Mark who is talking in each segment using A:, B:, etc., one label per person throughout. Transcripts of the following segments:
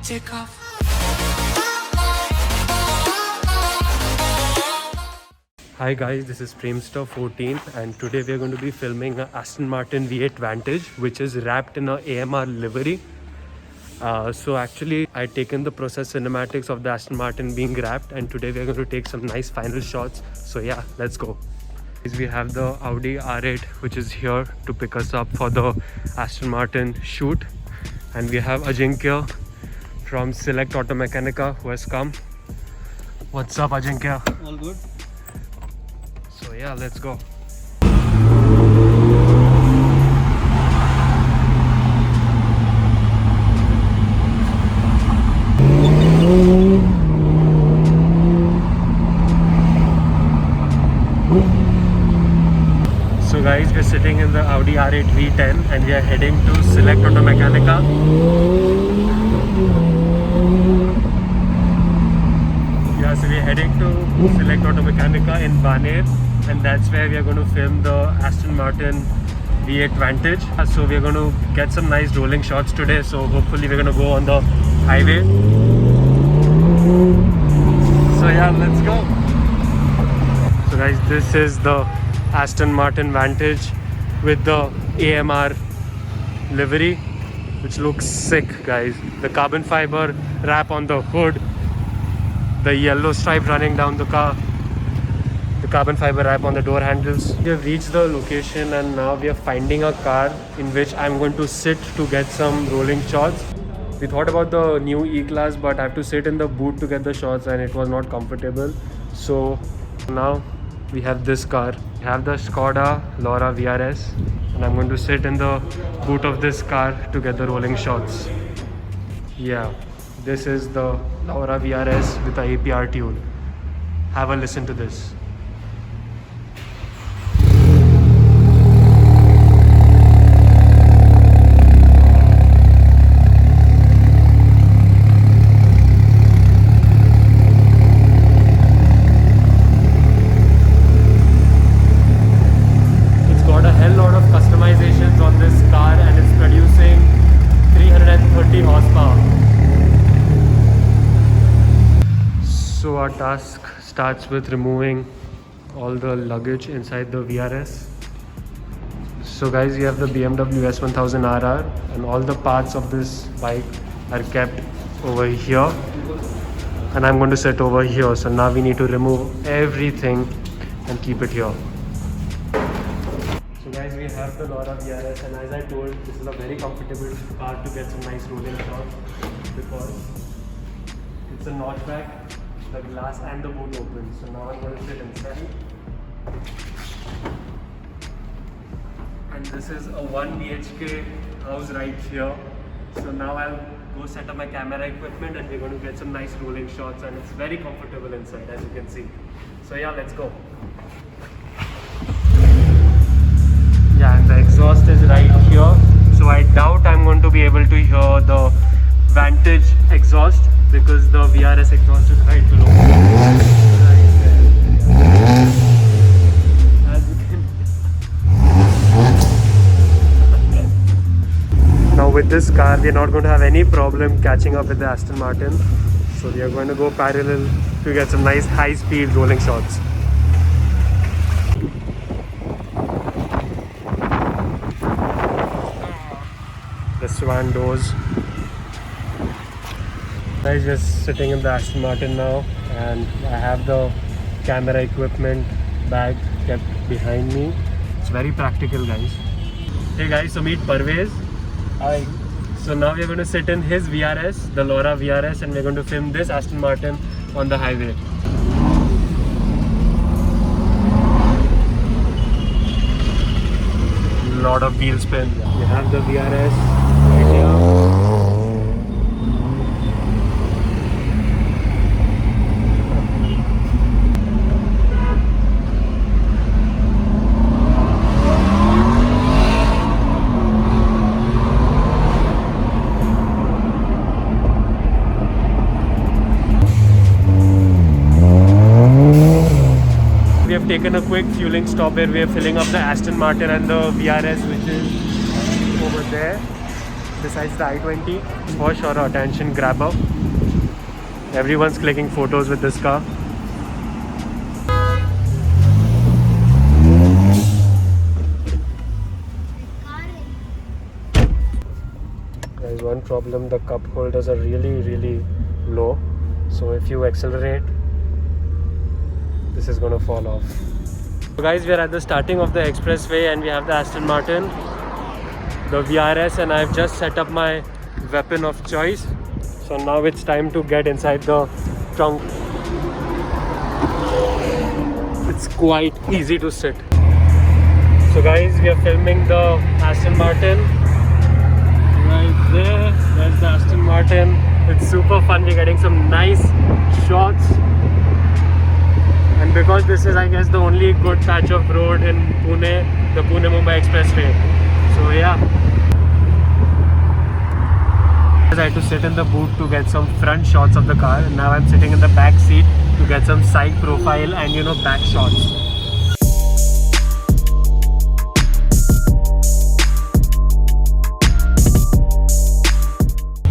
A: take off.
B: Hi guys, this is Premstar14 and today we are going to be filming a Aston Martin V8 Vantage which is wrapped in a AMR livery. So actually I taken the process cinematics of the Aston Martin being wrapped and today we are going to take some nice final shots. So yeah, let's go. We have the Audi R8 which is here to pick us up for the Aston Martin shoot, and we have Ajinkya from Select Auto Mechanica who has come. What's up, Ajinkya?
C: All good.
B: So yeah, let's go. So guys, we're sitting in the Audi R8 V10 and we are heading to Select Auto Mechanica. Yeah, so we're heading to Select Auto Mechanica in Baner, and that's where we are going to film the Aston Martin V8 Vantage. So we're going to get some nice rolling shots today, so hopefully we're going to go on the highway. So yeah, let's go. So guys, this is the Aston Martin Vantage with the AMR livery, which looks sick guys. The carbon fiber wrap on the hood, the yellow stripe running down the car, the carbon fiber wrap on the door handles. We have reached the location and now we are finding a car in which I'm going to sit to get some rolling shots. We thought about the new E-Class, but I have to sit in the boot to get the shots and it was not comfortable. So now we have this car. We have the Skoda Laura VRS and I'm going to sit in the boot of this car to get the rolling shots. Yeah, this is the Laura VRS with the APR tune. Have a listen to this. So our task starts with removing all the luggage inside the VRS. So guys, we have the BMW S1000RR and all the parts of this bike are kept over here and I'm going to sit over here. So now we need to remove everything and keep it here. So guys, we have the Laura VRS and as I told, this is a very comfortable car to get some nice rolling shots because it's a notchback. The glass and the boot open. So now I'm going to sit inside. And this is a 1 BHK house right here. So now I'll go set up my camera equipment and we're going to get some nice rolling shots, and it's very comfortable inside as you can see. So yeah, let's go. Yeah, and the exhaust is right here. So I doubt I'm going to be able to hear the Vantage exhaust because the VRS exhaust is right below. As you can. Now with this car, we are not going to have any problem catching up with the Aston Martin. So we are going to go parallel to get some nice high-speed rolling shots. The swan doors. I'm just sitting in the Aston Martin now and I have the camera equipment bag kept behind me. It's very practical guys. Hey guys, so meet Parvez. Hi. So now we're going to sit in his VRS, the Laura VRS, and we're going to film this Aston Martin on the highway. Lot of wheel spin. We have the VRS right here. have taken a quick fueling stop where we are filling up the Aston Martin and the VRS, which is over there. besides the i20. It's for sure an attention grabber. Everyone's clicking photos with this car. There's one problem, the cup holders are really low. So if you accelerate, this is going to fall off. So guys, we are at the starting of the expressway and we have the Aston Martin, the VRS, and I've just set up my weapon of choice. So now it's time to get inside the trunk. It's quite easy to sit. So guys, we are filming the Aston Martin. Right there, there's the Aston Martin. It's super fun, we're getting some nice shots. And because this is, I guess, the only good patch of road in Pune, the Pune-Mumbai Expressway. So yeah. I had to sit in the boot to get some front shots of the car. And now I'm sitting in the back seat to get some side profile and back shots.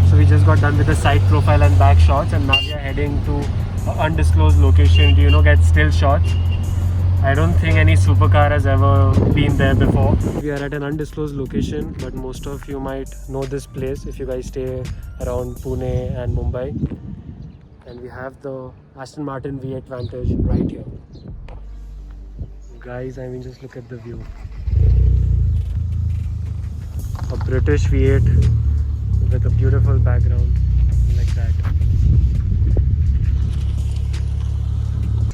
B: So we just got done with the side profile and back shots, and now we are heading to an undisclosed location to get still shots. I don't think any supercar has ever been there before. We are at an undisclosed location, but most of you might know this place if you guys stay around Pune and Mumbai. And we have the Aston Martin V8 Vantage right here. Guys, I mean, just look at the view. A British V8 with a beautiful background like that.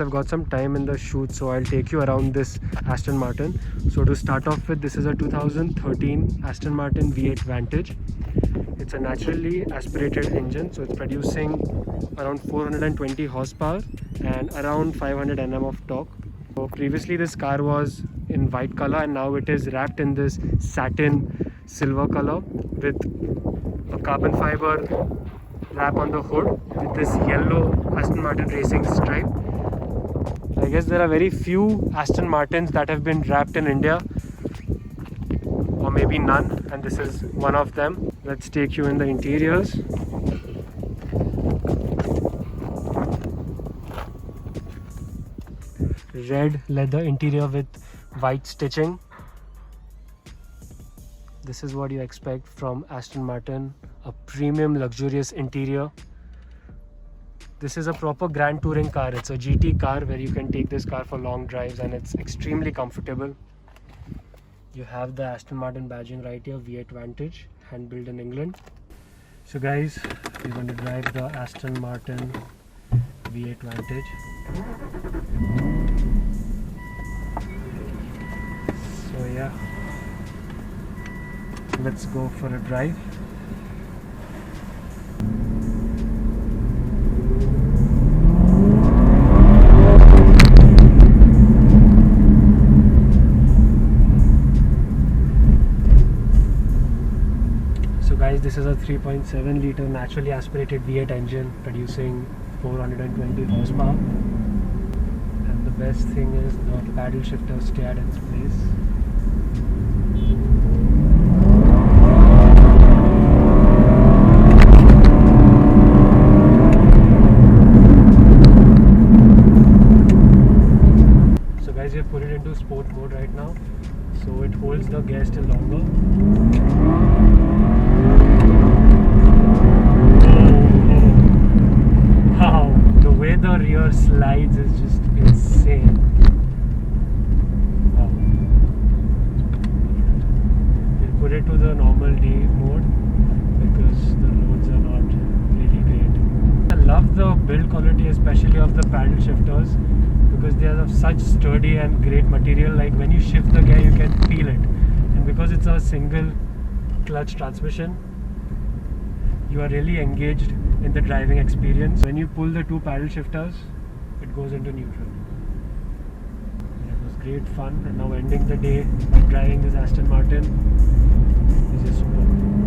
B: I've got some time in the shoot, so I'll take you around this Aston Martin. So to start off with, this is a 2013 Aston Martin V8 Vantage. It's a naturally aspirated engine, so it's producing around 420 horsepower and around 500 Nm of torque. So previously this car was in white color, and now it is wrapped in this satin silver color with a carbon fiber wrap on the hood with this yellow Aston Martin racing stripe. I guess there are very few Aston Martins that have been wrapped in India, or maybe none, and this is one of them. Let's take you in the interiors. Red leather interior with white stitching. This is what you expect from Aston Martin, a premium luxurious interior. This is a proper grand touring car. It's a GT car where you can take this car for long drives, and it's extremely comfortable. You have the Aston Martin badging right here, V8 Vantage, hand built in England. So guys, we're going to drive the Aston Martin V8 Vantage. So yeah, let's go for a drive. This is a 3.7 litre naturally aspirated V8 engine producing 420 horsepower, and the best thing is the paddle shifter stay at its place. So guys, we have put it into sport mode right now, so it holds the gear still longer. The rear slides is just insane. Wow. We'll put it to the normal D mode because the roads are not really great. I love the build quality, especially of the paddle shifters, because they are of such sturdy and great material. Like when you shift the gear, you can feel it, and because it's a single clutch transmission, you are really engaged in the driving experience. When you pull the two paddle shifters, it goes into neutral. It was great fun, and now ending the day by driving this Aston Martin is just superb.